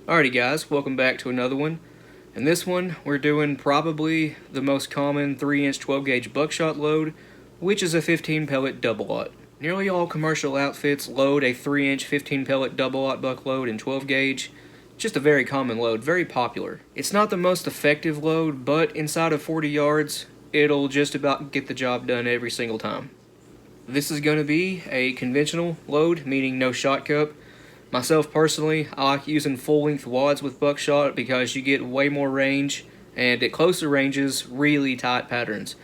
Alrighty guys, welcome back to another one. In this one, we're doing probably the most common 3-inch 12-gauge buckshot load, which is a 15 pellet double-aught. Nearly all commercial outfits load a 3-inch 15 pellet double-aught buck load in 12-gauge. Just a very common load, very popular. It's not the most effective load, but inside of 40 yards, it'll just about get the job done every single time. This is going to be a conventional load, meaning no shot cup. Myself personally, I like using full-length wads with buckshot because you get way more range, and at closer ranges, really tight patterns.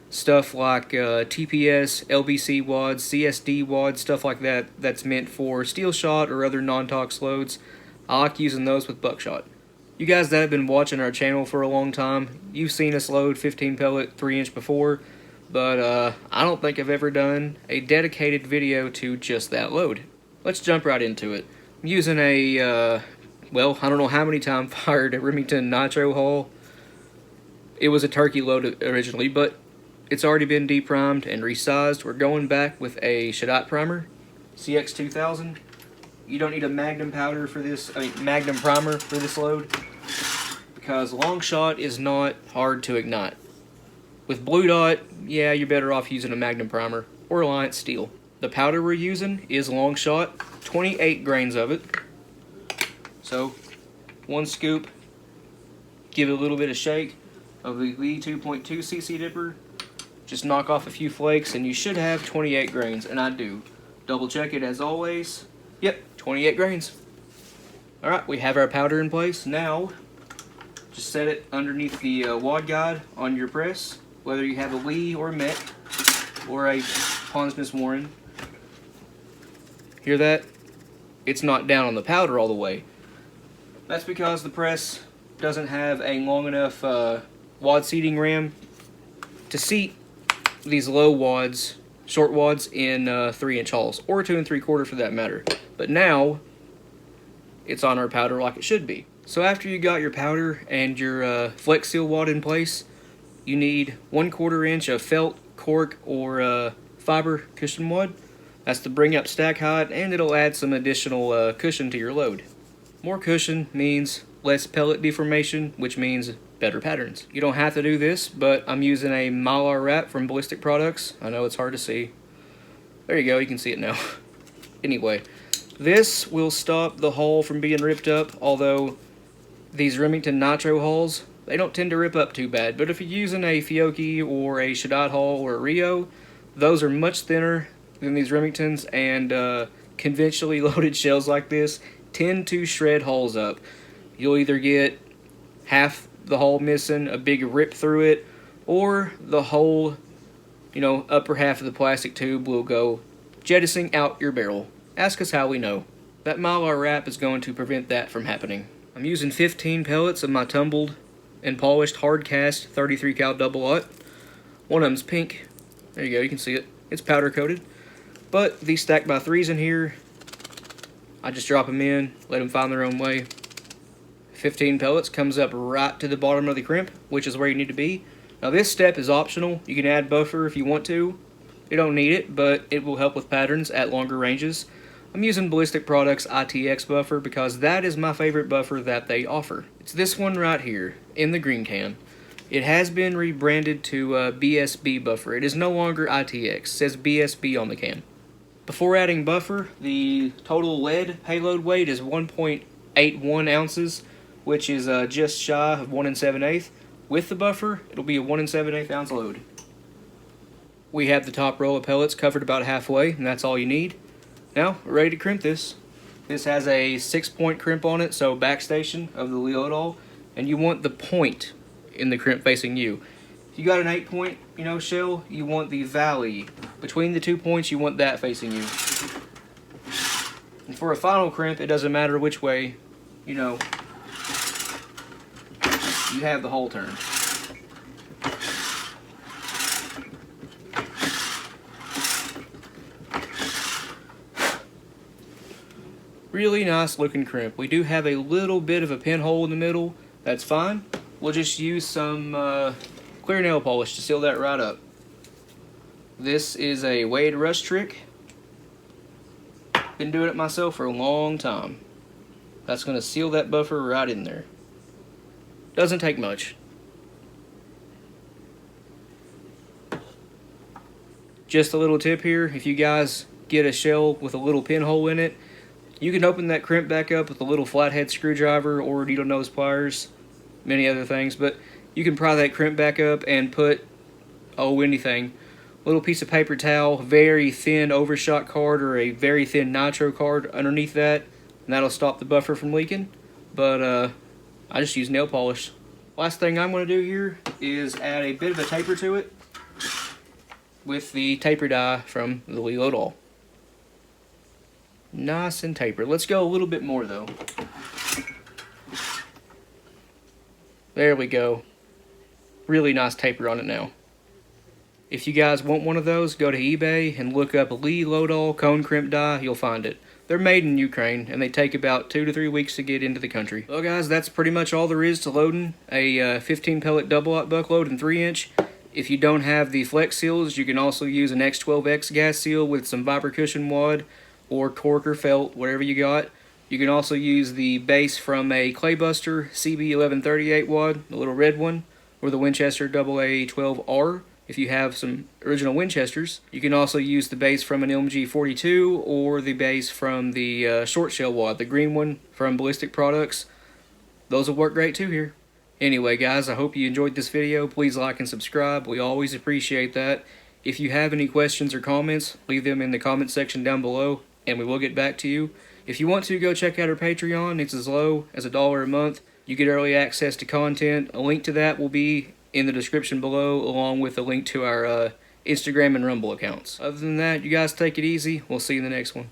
Stuff like TPS, LBC wads, CSD wads, stuff like that, that's meant for steel shot or other non-tox loads. I like using those with buckshot. You guys that have been watching our channel for a long time, you've seen us load 15 pellet 3-inch before, but I don't think I've ever done a dedicated video to just that load. Let's jump right into it. I'm using a, well, I don't know how many times fired a Remington Nitro Hull. It was a turkey load originally, but it's already been deprimed and resized. We're going back with a Shadot primer, CX2000. You don't need a Magnum powder for this, Magnum primer for this load, because long shot is not hard to ignite. With blue dot, yeah, you're better off using a Magnum primer or Alliance steel. The powder we're using is long shot, 28 grains of it. So, 1 scoop, give it a little bit of shake of the Lee 2.2 cc dipper. Just knock off a few flakes and you should have 28 grains, and I do. Double check it as always. Yep, 28 grains. Alright, we have our powder in place. Now, just set it underneath the wad guide on your press, whether you have a Lee or a Met or a Ponsness Warren. Hear that? It's not down on the powder all the way. That's because the press doesn't have a long enough wad seating ram to seat these low wads, short wads in 3-inch hulls, or 2 3/4 for that matter. But now, it's on our powder like it should be. So after you got your powder and your Flex Seal wad in place, you need 1/4 inch of felt, cork, or fiber cushion wad. That's to bring up stack height, and it'll add some additional cushion to your load. More cushion means less pellet deformation, which means better patterns. You don't have to do this, but I'm using a Mylar wrap from Ballistic Products. I know it's hard to see. There you go, you can see it now. Anyway, this will stop the hull from being ripped up, although these Remington Nitro hulls, they don't tend to rip up too bad. But if you're using a Fiocchi or a Shadot hull or a Rio, those are much thinner than these Remingtons, and conventionally loaded shells like this tend to shred hulls up. You'll either get half the hull missing, a big rip through it, or the whole, upper half of the plastic tube will go jettisoning out your barrel. Ask us how we know. That Mylar wrap is going to prevent that from happening. I'm using 15 pellets of my tumbled and polished hard cast 33 cal double-aught. One of them's pink. There you go, you can see it. It's powder coated. But these stack by 3s in here, I just drop them in, let them find their own way. 15 pellets comes up right to the bottom of the crimp, which is where you need to be. Now this step is optional. You can add buffer if you want to. You don't need it, but it will help with patterns at longer ranges. I'm using Ballistic Products ITX buffer because that is my favorite buffer that they offer. It's this one right here in the green can. It has been rebranded to BSB buffer. It is no longer ITX. It says BSB on the can. Before adding buffer, the total lead payload weight is 1.81 ounces, which is just shy of 1 7/8. With the buffer, it'll be a 1 7/8 ounce load. We have the top row of pellets covered about halfway, and that's all you need. Now, we're ready to crimp this. This has a 6-point crimp on it, so backstation of the Leodol, and you want the point in the crimp facing you. If you got an 8-point, shell, you want the valley. Between the 2 points, you want that facing you. And for a final crimp, it doesn't matter which way, you have the hole turned. Really nice looking crimp. We do have a little bit of a pinhole in the middle. That's fine. We'll just use some clear nail polish to seal that right up. This is a Wade Rush trick. Been doing it myself for a long time. That's going to seal that buffer right in there. Doesn't take much. Just a little tip here, if you guys get a shell with a little pinhole in it, you can open that crimp back up with a little flathead screwdriver or needle nose pliers, many other things, but you can pry that crimp back up and put, anything. A little piece of paper towel, very thin overshot card or a very thin nitro card underneath that, and that'll stop the buffer from leaking. But I just use nail polish. Last thing I'm going to do here is add a bit of a taper to it with the taper die from the Payload All. Nice and taper. Let's go a little bit more though. There we go. Really nice taper on it now. If you guys want one of those, go to eBay and look up Payload All cone crimp die. You'll find it. They're made in Ukraine and they take about 2 to 3 weeks to get into the country. Well guys, that's pretty much all there is to loading a 15 pellet double-aught buck load in 3-inch. If you don't have the flex seals, you can also use an X12X gas seal with some vibra cushion wad or cork or felt, whatever you got. You can also use the base from a Claybuster CB1138 wad, the little red one, or the Winchester AA12R if you have some original Winchesters. You can also use the base from an MG42 or the base from the short shell wad, the green one from Ballistic Products. Those will work great too here. Anyway guys, I hope you enjoyed this video. Please like and subscribe. We always appreciate that. If you have any questions or comments, leave them in the comment section down below and we will get back to you. If you want to, go check out our Patreon. It's as low as $1 a month. You get early access to content. A link to that will be in the description below, along with a link to our Instagram and Rumble accounts. Other than that, you guys take it easy. We'll see you in the next one.